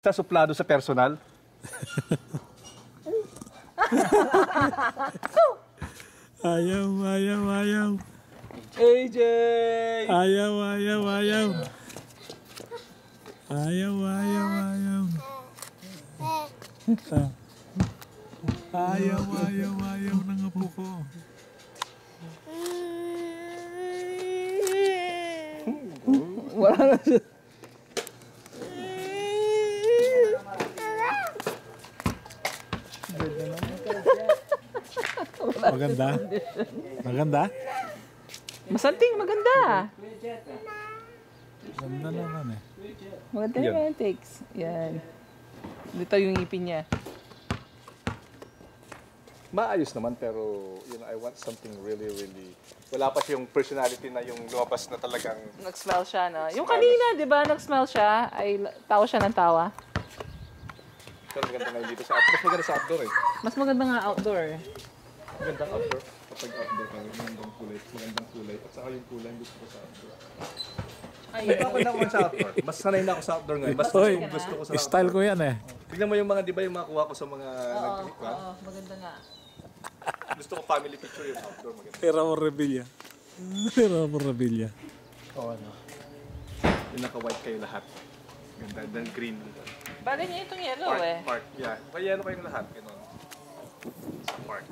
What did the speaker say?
Sa suplado sa personal. Ayaw. AJ! Ayaw. Ayaw ng apo ko. Wala na siya. Maganda? Masanting, maganda. Ganda naman eh. Maganda naman yung takes. Yan. Dito yung ngipin niya. Maayos naman pero I want something really wala pa siyang personality na yung lumabas na talagang Nag-smell siya, no? Yung kanina, di ba, nag-smell siya, ay tawa siya ng tawa. pero maganda ngayon dito sa outdoor. Mas maganda sa outdoor eh. Mas maganda nga outdoor. Magandang outdoor. Kapag outdoor ka, magandang kulay. At saka yung kulay gusto ko sa outdoor. Ay, Ako na ako sa outdoor. Mas sanay na ako sa outdoor ngayon. Mas Oy, gusto ko sa outdoor. style ko yan eh. Tignan mo yung mga, di ba yung makuha ko sa mga nag-click-click. oo, maganda nga. Gusto ko family picture yung outdoor. Maganda. Tira mo rebilla. Oo, ano. Yung naka-white kayo lahat. Ganda. Then green. Bagay niya itong yellow eh. Part. Yeah. Kaya yellow kayong lahat. Ganun. Part.